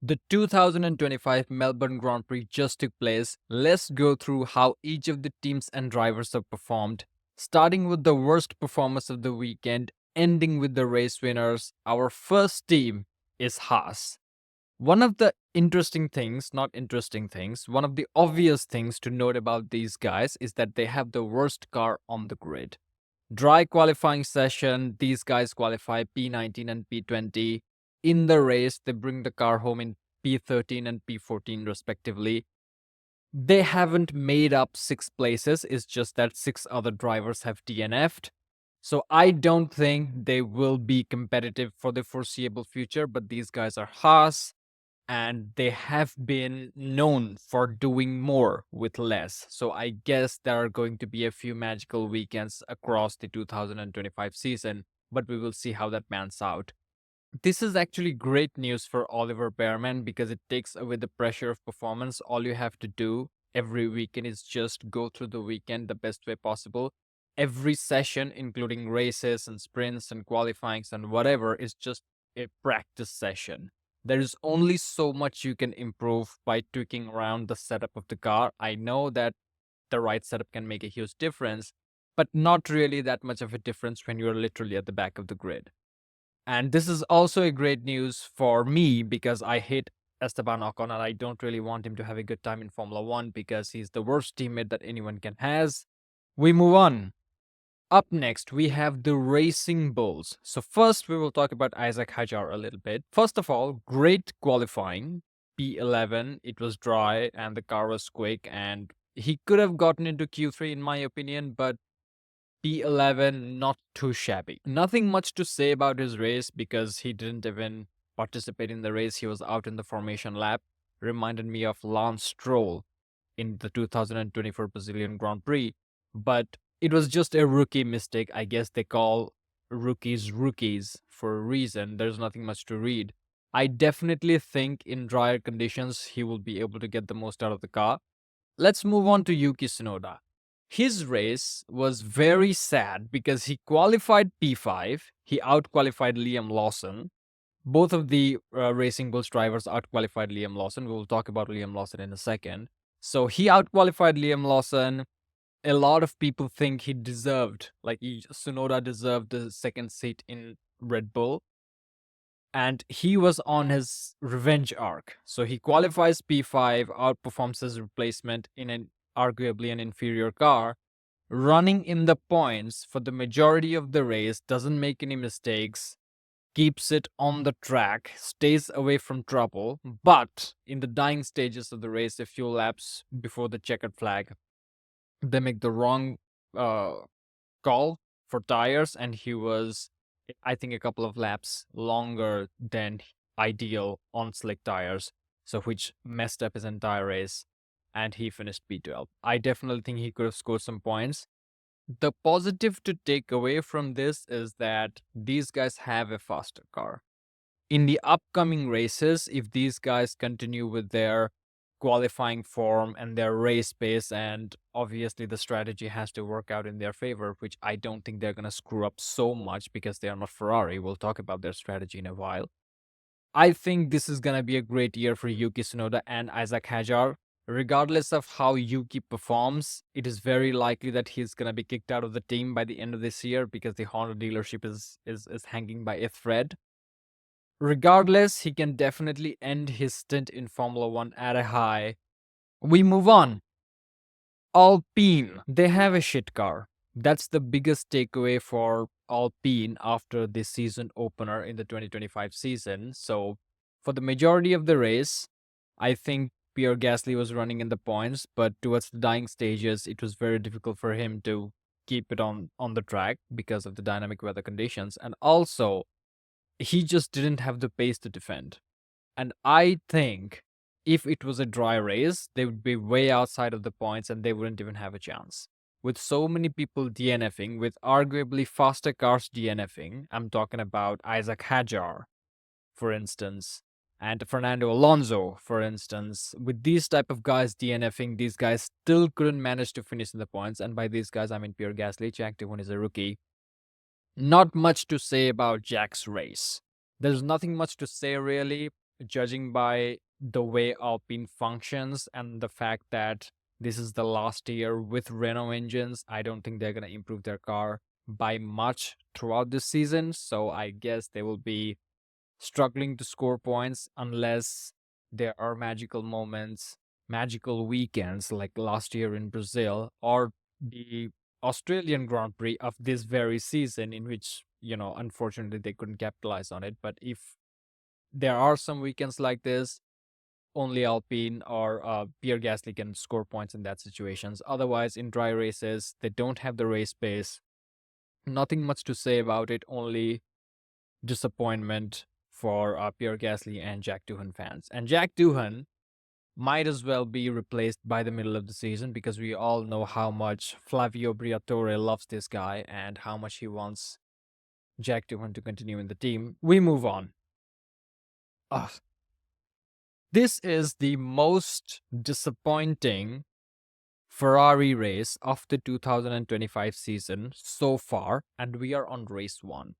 The 2025 Melbourne Grand Prix just took place. Let's go through how each of the teams and drivers have performed, starting with the worst performance of the weekend, ending with the race winners. Our first team is Haas. One of the interesting things, not interesting things, one of the obvious things to note about these guys is that they have the worst car on the grid. Dry qualifying session, these guys qualify P19 and P20. In the race, they bring the car home in P13 and P14 respectively. They haven't made up 6 places, it's just that 6 other drivers have DNF'd. So I don't think they will be competitive for the foreseeable future, but these guys are Haas and they have been known for doing more with less. So I guess there are going to be a few magical weekends across the 2025 season, but we will see how that pans out. This is actually great news for Oliver Bearman because it takes away the pressure of performance. All you have to do every weekend is just go through the weekend the best way possible. Every session, including races and sprints and qualifyings and whatever, is just a practice session. There is only so much you can improve by tweaking around the setup of the car. I know that the right setup can make a huge difference, but not really that much of a difference when you're literally at the back of the grid. And this is also a great news for me because I hate Esteban Ocon and I don't really want him to have a good time in Formula One because he's the worst teammate that anyone can has. We move on. Up next, we have the Racing Bulls. So first, we will talk about Isaac Hajar a little bit. First of all, great qualifying. P11, it was dry and the car was quick and he could have gotten into Q3 in my opinion, but P11, not too shabby. Nothing much to say about his race because he didn't even participate in the race. He was out in the formation lap. Reminded me of Lance Stroll in the 2024 Brazilian Grand Prix. But it was just a rookie mistake. I guess they call rookies for a reason. There's nothing much to read. I definitely think in drier conditions, he will be able to get the most out of the car. Let's move on to Yuki Tsunoda. His race was very sad because he qualified P5. He outqualified Liam Lawson. Both of the Racing Bulls drivers outqualified Liam Lawson. We will talk about Liam Lawson in a second. So he outqualified Liam Lawson. A lot of people think he deserved, Tsunoda deserved the second seat in Red Bull. And he was on his revenge arc. So he qualifies P5, outperforms his replacement in an arguably an inferior car, running in the points for the majority of the race, doesn't make any mistakes, keeps it on the track, stays away from trouble. But in the dying stages of the race, a few laps before the checkered flag, they make the wrong call for tires, and he was, I think, a couple of laps longer than ideal on slick tires, so which messed up his entire race, and he finished P12. I definitely think he could have scored some points. The positive to take away from this is that these guys have a faster car. In the upcoming races, if these guys continue with their qualifying form and their race pace, and obviously the strategy has to work out in their favor, which I don't think they're going to screw up so much because they are not Ferrari. We'll talk about their strategy in a while. I think this is going to be a great year for Yuki Tsunoda and Isaac Hajar. Regardless of how Yuki performs, it is very likely that he's going to be kicked out of the team by the end of this year because the Honda dealership is hanging by a thread. Regardless, he can definitely end his stint in Formula One at a high. We move on. Alpine, they have a shit car. That's the biggest takeaway for Alpine after the season opener in the 2025 season. So, for the majority of the race, I think Pierre Gasly was running in the points, but towards the dying stages, it was very difficult for him to keep it on the track because of the dynamic weather conditions. And also, he just didn't have the pace to defend. And I think if it was a dry race, they would be way outside of the points and they wouldn't even have a chance. With so many people DNFing, with arguably faster cars DNFing, I'm talking about Isaac Hajar, for instance, and Fernando Alonso, for instance. With these type of guys DNFing, these guys still couldn't manage to finish in the points. And by these guys, I mean Pierre Gasly. Jack Doohan is a rookie. Not much to say about Jack's race. There's nothing much to say really. judging by the way Alpine functions and the fact that this is the last year with Renault engines, I don't think they're going to improve their car by much throughout this season. So I guess they will be struggling to score points unless there are magical moments, magical weekends like last year in Brazil or the Australian Grand Prix of this very season, in which, unfortunately they couldn't capitalize on it. But if there are some weekends like this, only Alpine or Pierre Gasly can score points in that situations. Otherwise, in dry races, they don't have the race pace. Nothing much to say about it, only disappointment for Pierre Gasly and Jack Doohan fans. And Jack Doohan might as well be replaced by the middle of the season, because we all know how much Flavio Briatore loves this guy and how much he wants Jack Doohan to continue in the team. We move on. Ugh. This is the most disappointing Ferrari race of the 2025 season so far, and we are on race 1.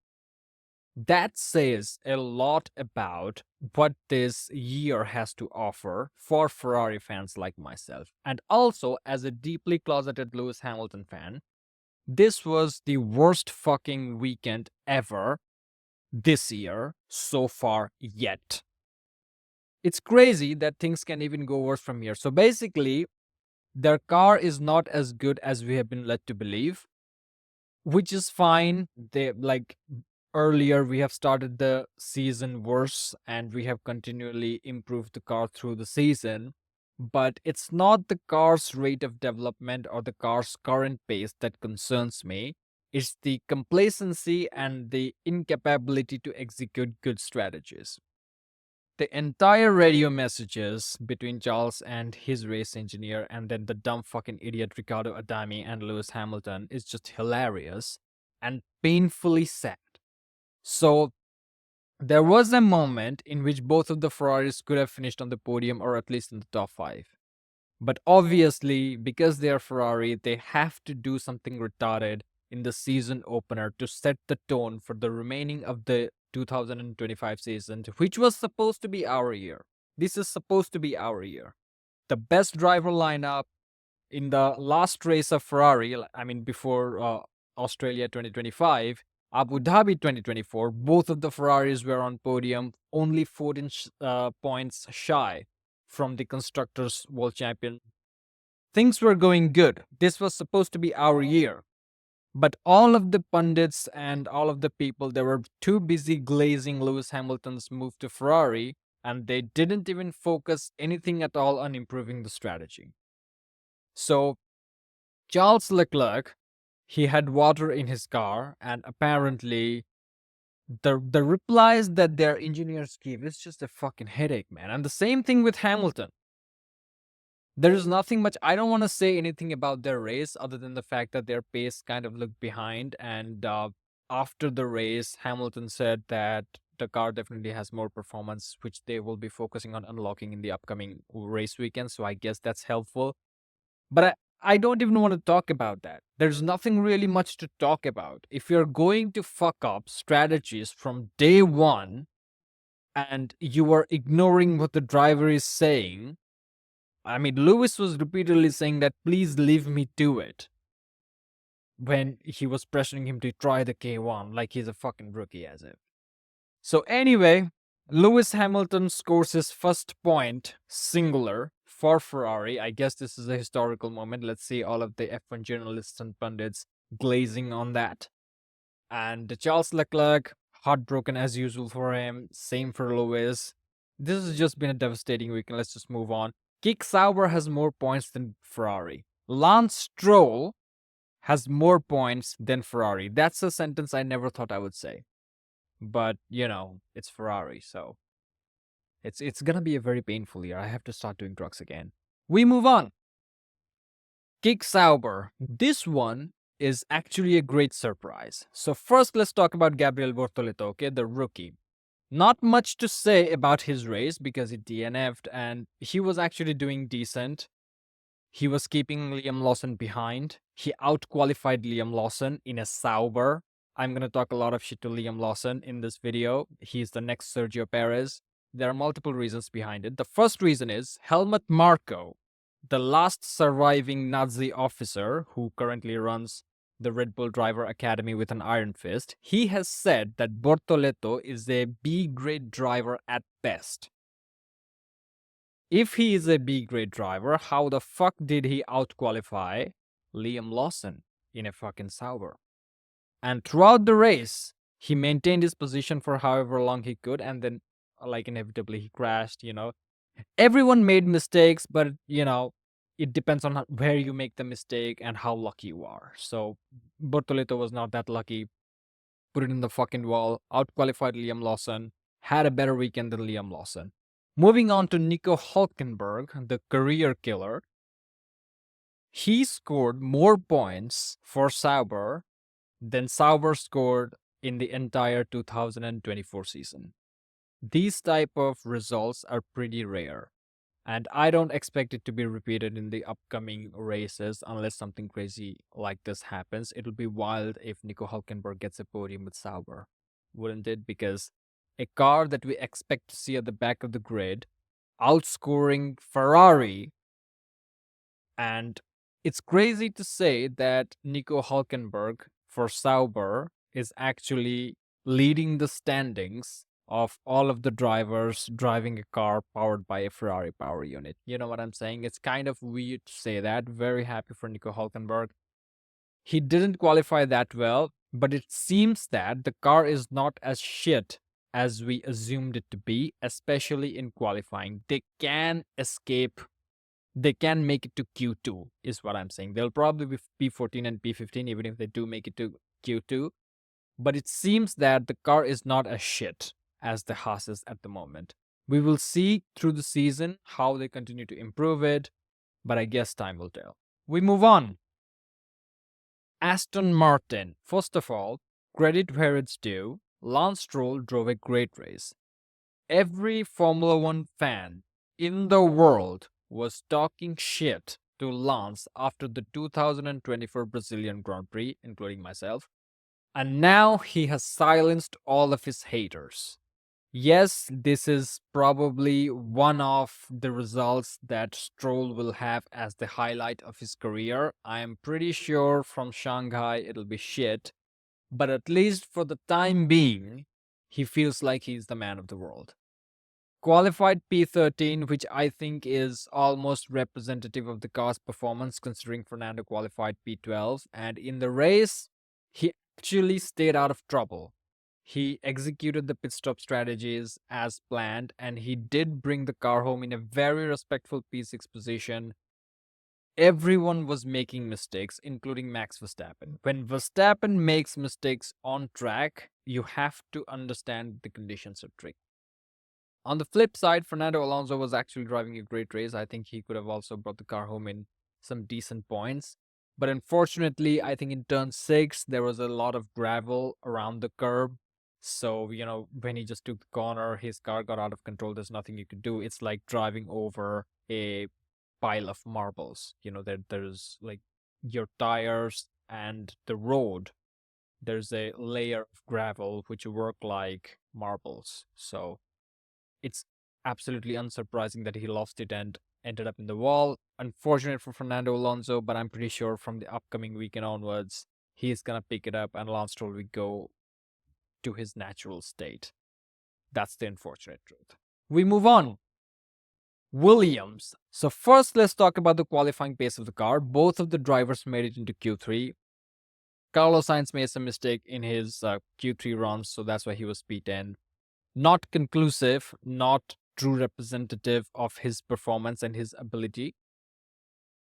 That says a lot about what this year has to offer for Ferrari fans like myself. And also, as a deeply closeted Lewis Hamilton fan, this was the worst fucking weekend ever this year so far yet. It's crazy that things can even go worse from here. So basically, their car is not as good as we have been led to believe, which is fine. They earlier we have started the season worse and we have continually improved the car through the season. But it's not the car's rate of development or the car's current pace that concerns me. It's the complacency and the incapability to execute good strategies. The entire radio messages between Charles and his race engineer, and then the dumb fucking idiot Ricardo Adami and Lewis Hamilton, is just hilarious and painfully sad. So there was a moment in which both of the Ferraris could have finished on the podium or at least in the top 5. But obviously, because they are Ferrari, they have to do something retarded in the season opener to set the tone for the remaining of the 2025 season, which was supposed to be our year. This is supposed to be our year. The best driver lineup in the last race of Ferrari, before Australia 2025, Abu Dhabi 2024, both of the Ferraris were on podium, only 14 points shy from the Constructors' World Champion. Things were going good. This was supposed to be our year. But all of the pundits and all of the people, they were too busy glazing Lewis Hamilton's move to Ferrari, and they didn't even focus anything at all on improving the strategy. So, Charles Leclerc, he had water in his car, and apparently the replies that their engineers give is just a fucking headache, man. And the same thing with Hamilton. There is nothing much. I don't want to say anything about their race other than the fact that their pace kind of looked behind. And after the race, Hamilton said that the car definitely has more performance, which they will be focusing on unlocking in the upcoming race weekend. So I guess that's helpful. But I don't even want to talk about that. There's nothing really much to talk about. If you're going to fuck up strategies from day one and you are ignoring what the driver is saying, Lewis was repeatedly saying that, please leave me to it, when he was pressuring him to try the K1 like he's a fucking rookie as if. So anyway, Lewis Hamilton scores his first point, singular, for Ferrari. I guess this is a historical moment. Let's see all of the F1 journalists and pundits glazing on that. And Charles Leclerc, heartbroken as usual for him. Same for Lewis. This has just been a devastating weekend. Let's just move on. Kick Sauber has more points than Ferrari. Lance Stroll has more points than Ferrari. That's a sentence I never thought I would say. But, it's Ferrari, so it's gonna be a very painful year. I have to start doing drugs again. We move on. Kick Sauber. This one is actually a great surprise. So first, let's talk about Gabriel Bortoleto, okay, the rookie. Not much to say about his race because he DNF'd and he was actually doing decent. He was keeping Liam Lawson behind. He outqualified Liam Lawson in a Sauber. I'm going to talk a lot of shit to Liam Lawson in this video. He's the next Sergio Perez. There are multiple reasons behind it. The first reason is Helmut Marko, the last surviving Nazi officer who currently runs the Red Bull Driver Academy with an iron fist. He has said that Bortoleto is a B grade driver at best. If he is a B grade driver, how the fuck did he outqualify Liam Lawson in a fucking Sauber? And throughout the race, he maintained his position for however long he could, and then, like, inevitably, he crashed. Everyone made mistakes, but, it depends on where you make the mistake and how lucky you are. So, Bortoleto was not that lucky. Put it in the fucking wall, outqualified Liam Lawson, had a better weekend than Liam Lawson. Moving on to Nico Hulkenberg, the career killer. He scored more points for Sauber than Sauber scored in the entire 2024 season. These type of results are pretty rare, and I don't expect it to be repeated in the upcoming races unless something crazy like this happens. It'll be wild if Nico Hulkenberg gets a podium with Sauber, wouldn't it? Because a car that we expect to see at the back of the grid outscoring Ferrari, and it's crazy to say that Nico Hulkenberg for Sauber is actually leading the standings of all of the drivers driving a car powered by a Ferrari power unit. You know what I'm saying? It's kind of weird to say that. Very happy for Nico Hulkenberg. He didn't qualify that well, but it seems that the car is not as shit as we assumed it to be, especially in qualifying. They can make it to Q2, is what I'm saying. They'll probably be P14 and P15, even if they do make it to Q2. But it seems that the car is not as shit as the Haas is at the moment. We will see through the season how they continue to improve it, but I guess time will tell. We move on. Aston Martin. First of all, credit where it's due. Lance Stroll drove a great race. Every Formula One fan in the world was talking shit to Lance after the 2024 Brazilian Grand Prix, including myself. And now he has silenced all of his haters. Yes, this is probably one of the results that Stroll will have as the highlight of his career. I am pretty sure from Shanghai it'll be shit, but at least for the time being, he feels like he's the man of the world. Qualified P13, which I think is almost representative of the car's performance considering Fernando qualified P12, and in the race, he actually stayed out of trouble. He executed the pit stop strategies as planned, and he did bring the car home in a very respectful P6 position. Everyone was making mistakes, including Max Verstappen. When Verstappen makes mistakes on track, you have to understand the conditions are tricky. On the flip side, Fernando Alonso was actually driving a great race. I think he could have also brought the car home in some decent points. But unfortunately, I think in turn 6, there was a lot of gravel around the curb. So, when he just took the corner, his car got out of control. There's nothing you could do. It's like driving over a pile of marbles. There's like your tires and the road. There's a layer of gravel which work like marbles. So it's absolutely unsurprising that he lost it and ended up in the wall. Unfortunate for Fernando Alonso, but I'm pretty sure from the upcoming weekend onwards, he's going to pick it up and Lance Stroll will go to his natural state. That's the unfortunate truth. We move on. Williams. So first, let's talk about the qualifying pace of the car. Both of the drivers made it into Q3. Carlos Sainz made some mistake in his Q3 runs, so that's why he was P10. Not conclusive, not true representative of his performance and his ability.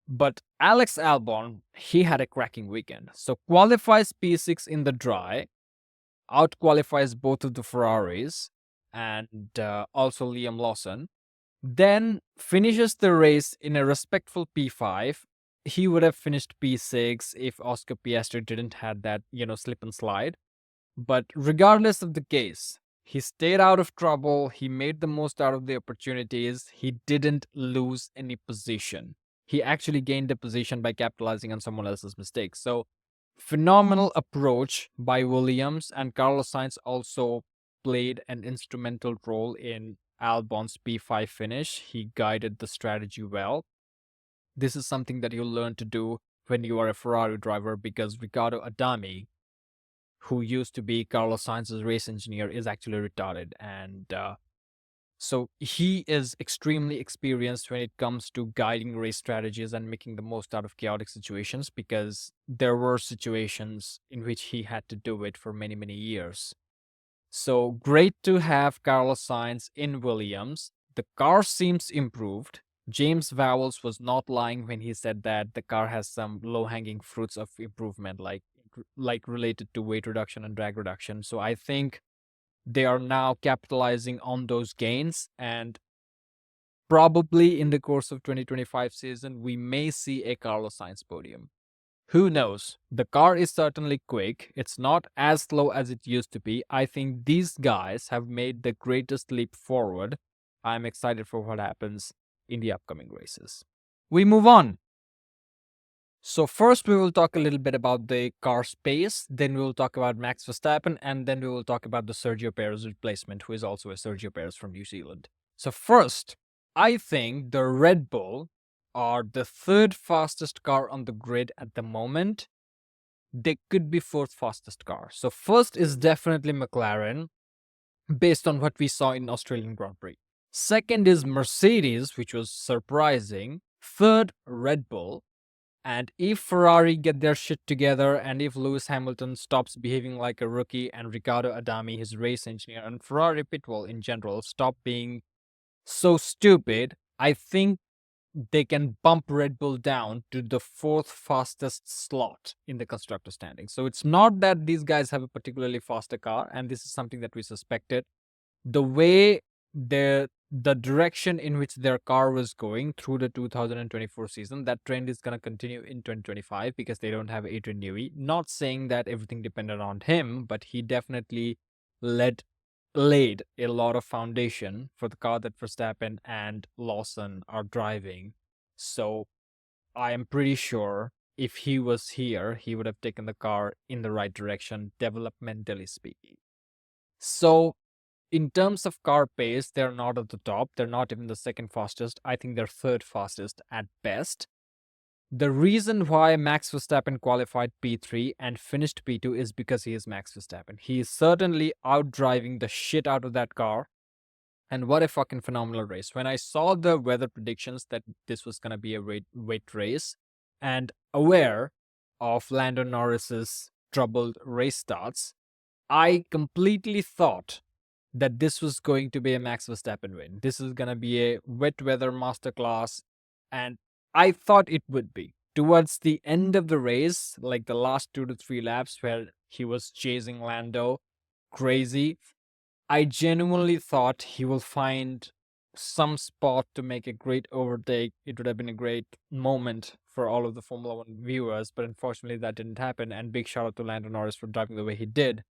But Alex Albon, he had a cracking weekend. So qualifies P6 in the dry, outqualifies both of the Ferraris and also Liam Lawson. Then finishes the race in a respectful P5. He would have finished P6 if Oscar Piastri didn't have that, slip and slide. But regardless of the case, he stayed out of trouble. He made the most out of the opportunities. He didn't lose any position. He actually gained a position by capitalizing on someone else's mistakes. So, phenomenal approach by Williams, and Carlos Sainz also played an instrumental role in Albon's P5 finish. He guided the strategy well. This is something that you'll learn to do when you are a Ferrari driver, because Riccardo Adami, who used to be Carlos Sainz's race engineer, is actually retired. And so he is extremely experienced when it comes to guiding race strategies and making the most out of chaotic situations, because there were situations in which he had to do it for many, many years. So great to have Carlos Sainz in Williams. The car seems improved. James Vowles was not lying when he said that the car has some low-hanging fruits of improvement, like related to weight reduction and drag reduction. So I think they are now capitalizing on those gains, and probably in the course of 2025 season, we may see a Carlos Sainz podium. Who knows? The car is certainly quick. It's not as slow as it used to be. I think these guys have made the greatest leap forward. I'm excited for what happens in the upcoming races. We move on. So first we will talk a little bit about the car's pace, then we will talk about Max Verstappen, and then we will talk about the Sergio Perez replacement, who is also a Sergio Perez from New Zealand. So first, I think the Red Bull are the third fastest car on the grid at the moment. They could be fourth fastest car. So first is definitely McLaren, based on what we saw in Australian Grand Prix. Second is Mercedes, which was surprising. Third, Red Bull. And if Ferrari get their shit together, and if Lewis Hamilton stops behaving like a rookie, and Riccardo Adami, his race engineer, and Ferrari pitwall in general, stop being so stupid, I think they can bump Red Bull down to the fourth fastest slot in the constructor standing. So it's not that these guys have a particularly faster car, and this is something that we suspected. The way the direction in which their car was going through the 2024 season, that trend is going to continue in 2025 because they don't have Adrian Newey. Not saying that everything depended on him, but he definitely laid a lot of foundation for the car that Verstappen and Lawson are driving. So I am pretty sure if he was here, he would have taken the car in the right direction, developmentally speaking. So in terms of car pace, they're not at the top. They're not even the second fastest. I think they're third fastest at best. The reason why Max Verstappen qualified P3 and finished P2 is because he is Max Verstappen. He is certainly outdriving the shit out of that car. And what a fucking phenomenal race. When I saw the weather predictions that this was going to be a weight race, and aware of Lando Norris's troubled race starts, I completely thought that this was going to be a Max Verstappen win. This is going to be a wet weather masterclass, and I thought it would be. Towards the end of the race, like the last 2 to 3 laps where he was chasing Lando crazy, I genuinely thought he will find some spot to make a great overtake. It would have been a great moment for all of the Formula One viewers, but unfortunately that didn't happen, and big shout out to Lando Norris for driving the way he did.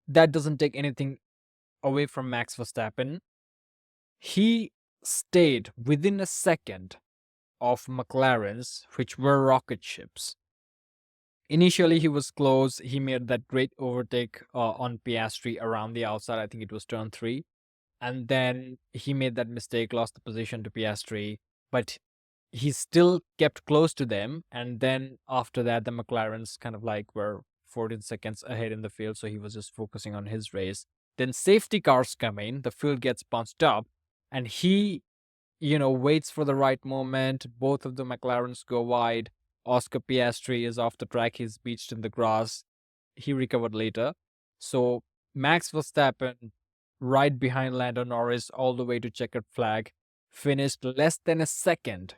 That doesn't take anything away from Max Verstappen. He stayed within a second of McLaren's, which were rocket ships. Initially, he was close. He made that great overtake on Piastri around the outside. I think it was turn 3. And then he made that mistake, lost the position to Piastri. But he still kept close to them. And then after that, the McLarens kind of like were 14 seconds ahead in the field. So he was just focusing on his race. Then safety cars come in, the field gets bunched up, and he, waits for the right moment. Both of the McLarens go wide. Oscar Piastri is off the track. He's beached in the grass. He recovered later. So Max Verstappen, right behind Lando Norris, all the way to checkered flag, finished less than a second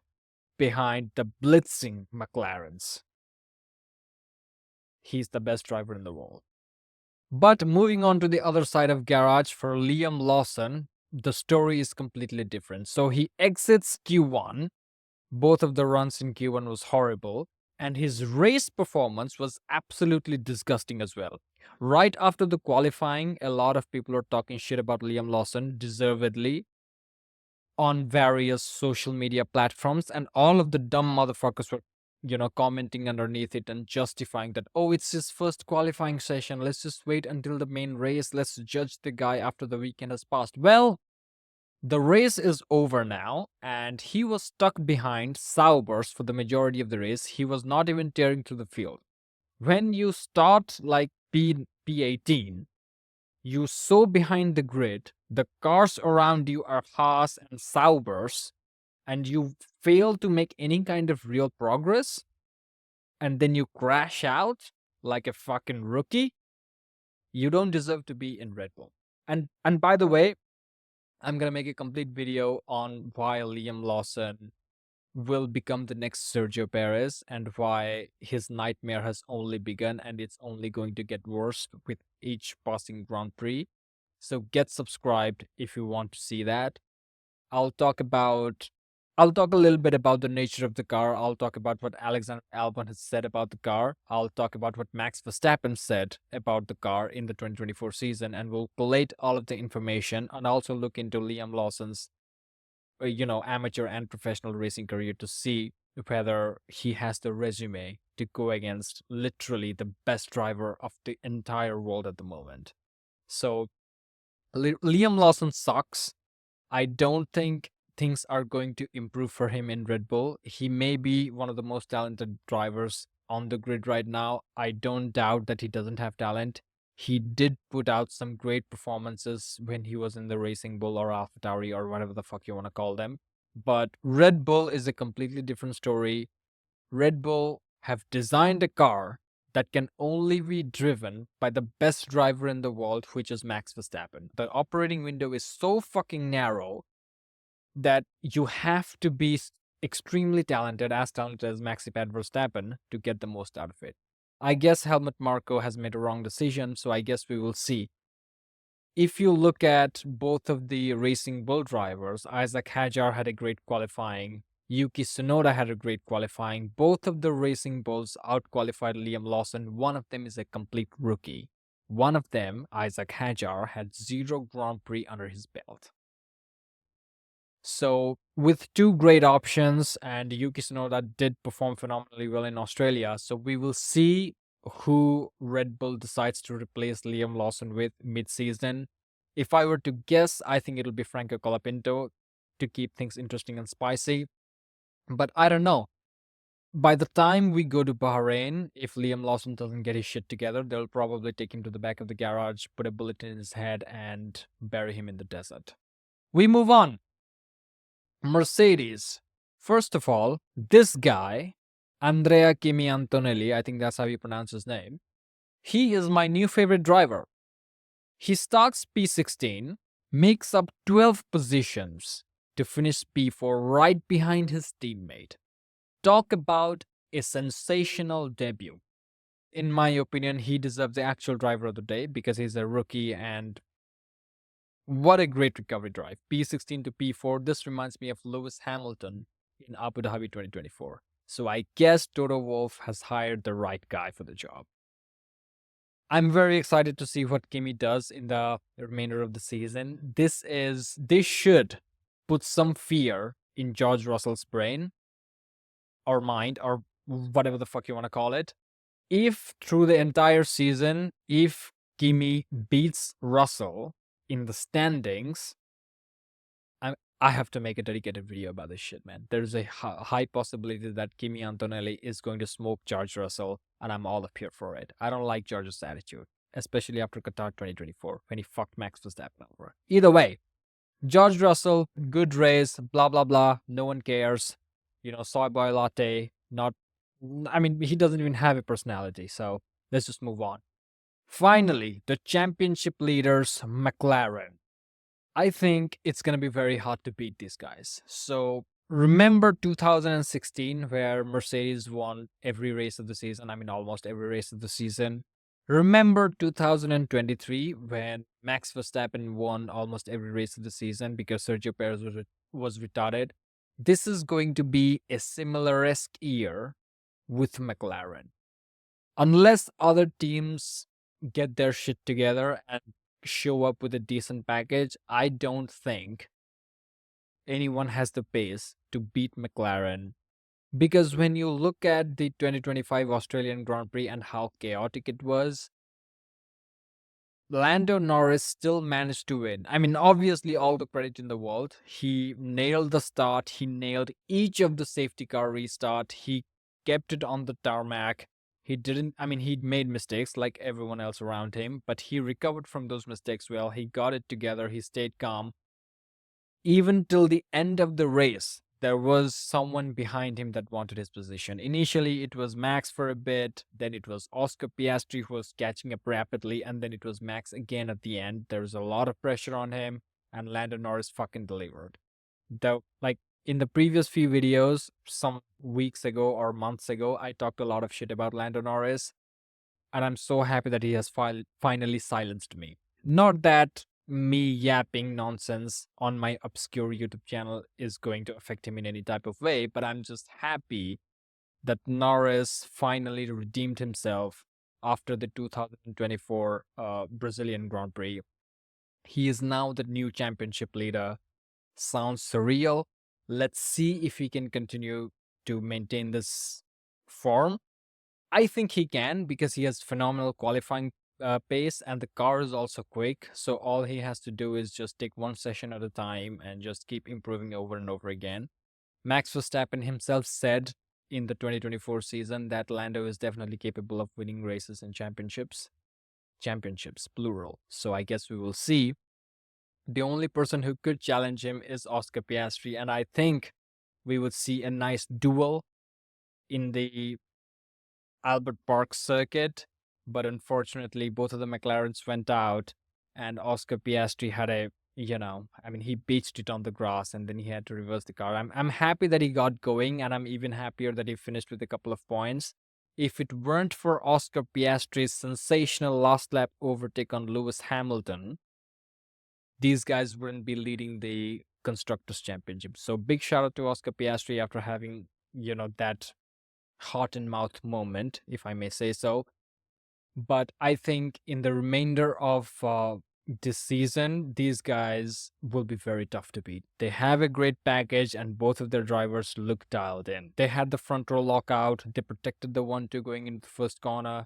behind the blitzing McLarens. He's the best driver in the world. But moving on to the other side of garage for Liam Lawson, the story is completely different. So he exits Q1. Both of the runs in Q1 was horrible. And his race performance was absolutely disgusting as well. Right after the qualifying, a lot of people are talking shit about Liam Lawson, deservedly, on various social media platforms. And all of the dumb motherfuckers were commenting underneath it and justifying that, oh, it's his first qualifying session. Let's just wait until the main race. Let's judge the guy after the weekend has passed. Well, The race is over now, and he was stuck behind Saubers for the majority of the race. He was not even tearing through the field. When you start like P18, you so behind the grid, the cars around you are Haas and Saubers, and you fail to make any kind of real progress, and then you crash out like a fucking rookie, you don't deserve to be in Red Bull. And by the way, I'm gonna make a complete video on why Liam Lawson will become the next Sergio Perez and why his nightmare has only begun and it's only going to get worse with each passing Grand Prix. So get subscribed if you want to see that. I'll talk about I'll talk a little bit about the nature of the car. I'll talk about what Alexander Albon has said about the car. I'll talk about what Max Verstappen said about the car in the 2024 season, and we'll collate all of the information and also look into Liam Lawson's amateur and professional racing career to see whether he has the resume to go against literally the best driver of the entire world at the moment. So Liam Lawson sucks. I don't think things are going to improve for him in Red Bull. He may be one of the most talented drivers on the grid right now. I don't doubt that he doesn't have talent. He did put out some great performances when he was in the Racing Bull or Alpha Tauri or whatever the fuck you want to call them. But Red Bull is a completely different story. Red Bull have designed a car that can only be driven by the best driver in the world, which is Max Verstappen. The operating window is so fucking narrow that you have to be extremely talented, as talented as Maxipad Verstappen, to get the most out of it. I guess Helmut Marko has made a wrong decision, so I guess we will see. If you look at both of the Racing Bull drivers, Isaac Hadjar had a great qualifying. Yuki Tsunoda had a great qualifying. Both of the Racing Bulls outqualified Liam Lawson. One of them is a complete rookie. One of them, Isaac Hadjar, had 0 Grand Prix under his belt. So, with two great options, and Yuki Tsunoda did perform phenomenally well in Australia, so we will see who Red Bull decides to replace Liam Lawson with mid-season. If I were to guess, I think it'll be Franco Colapinto to keep things interesting and spicy. But I don't know. By the time we go to Bahrain, if Liam Lawson doesn't get his shit together, they'll probably take him to the back of the garage, put a bullet in his head, and bury him in the desert. We move on. Mercedes. First of all, this guy, Andrea Kimi Antonelli, I think that's how you pronounce his name, he is my new favorite driver. He starts P16, makes up 12 positions to finish P4 right behind his teammate. Talk about a sensational debut. In my opinion, he deserves the actual driver of the day because he's a rookie, and what a great recovery drive. P16 to P4. This reminds me of Lewis Hamilton in Abu Dhabi 2024. So I guess Toto Wolff has hired the right guy for the job. I'm very excited to see what Kimi does in the remainder of the season. This should put some fear in George Russell's brain or mind or whatever the fuck you want to call it. If through the entire season, if Kimi beats Russell in the standings, I have to make a dedicated video about this shit, man. There's a high possibility that Kimi Antonelli is going to smoke George Russell, and I'm all up here for it. I don't like George's attitude, especially after Qatar 2024 when he fucked Max Verstappen over. Either way, George Russell, good race, blah blah blah. No one cares. Soy boy latte. He doesn't even have a personality. So let's just move on. Finally, the championship leaders, McLaren. I think it's going to be very hard to beat these guys. So remember 2016 where Mercedes won every race of the season? Almost every race of the season. Remember 2023 when Max Verstappen won almost every race of the season because Sergio Perez was retarded? This is going to be a similar-esque year with McLaren. Unless other teams get their shit together and show up with a decent package, I don't think anyone has the pace to beat McLaren. Because when you look at the 2025 Australian Grand Prix and how chaotic it was, Lando Norris still managed to win. I mean, obviously, all the credit in the world. He nailed the start. He nailed each of the safety car restart. He kept it on the tarmac. He didn't, I mean, he made mistakes like everyone else around him, but he recovered from those mistakes well. He got it together. He stayed calm. Even till the end of the race, there was someone behind him that wanted his position. Initially, it was Max for a bit, then it was Oscar Piastri who was catching up rapidly, and then it was Max again at the end. There was a lot of pressure on him, and Lando Norris fucking delivered. Though, like in the previous few videos, some weeks ago or months ago, I talked a lot of shit about Lando Norris, and I'm so happy that he has finally silenced me. Not that me yapping nonsense on my obscure YouTube channel is going to affect him in any type of way, but I'm just happy that Norris finally redeemed himself after the 2024 Brazilian Grand Prix. He is now the new championship leader. Sounds surreal. Let's see if he can continue to maintain this form. I think he can because he has phenomenal qualifying pace and the car is also quick. So all he has to do is just take one session at a time and just keep improving over and over again. Max Verstappen himself said in the 2024 season that Lando is definitely capable of winning races and championships. Championships, plural. So I guess we will see. The only person who could challenge him is Oscar Piastri, and I think we would see a nice duel in the Albert Park circuit, but unfortunately, both of the McLarens went out, and Oscar Piastri had a, I mean, he beached it on the grass, and then he had to reverse the car. I'm happy that he got going, and I'm even happier that he finished with a couple of points. If it weren't for Oscar Piastri's sensational last lap overtake on Lewis Hamilton, these guys wouldn't be leading the Constructors' Championship. So big shout out to Oscar Piastri after having, that heart and mouth moment, if I may say so. But I think in the remainder of this season, these guys will be very tough to beat. They have a great package, and both of their drivers look dialed in. They had the front row lockout, they protected the 1-2 going into the first corner,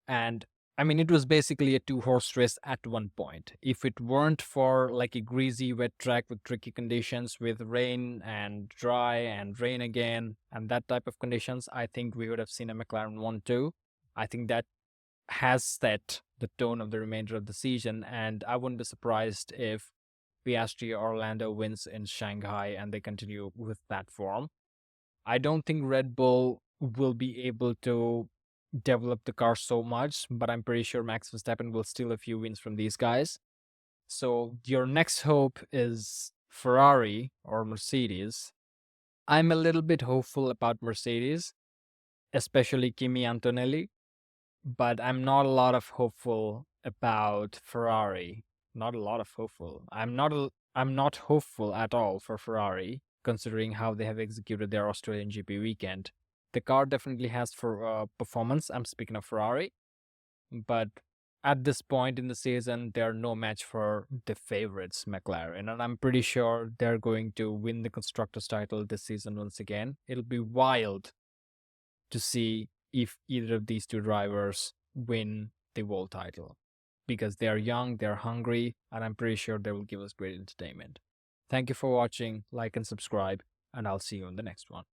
and I mean, it was basically a two-horse race at one point. If it weren't for like a greasy, wet track with tricky conditions, with rain and dry and rain again, and that type of conditions, I think we would have seen a McLaren 1-2. I think that has set the tone of the remainder of the season, and I wouldn't be surprised if Piastri or Orlando wins in Shanghai and they continue with that form. I don't think Red Bull will be able to develop the car so much, but I'm pretty sure Max Verstappen will steal a few wins from these guys. So your next hope is Ferrari or Mercedes. I'm a little bit hopeful about Mercedes, especially Kimi Antonelli, but I'm not a lot of hopeful about Ferrari. Not a lot of hopeful. I'm not hopeful at all for Ferrari, considering how they have executed their Australian GP weekend. The car definitely has for performance. I'm speaking of Ferrari, but at this point in the season, they're no match for the favorites, McLaren, and I'm pretty sure they're going to win the constructors' title this season once again. It'll be wild to see if either of these two drivers win the world title because they're young, they're hungry, and I'm pretty sure they will give us great entertainment. Thank you for watching, like and subscribe, and I'll see you in the next one.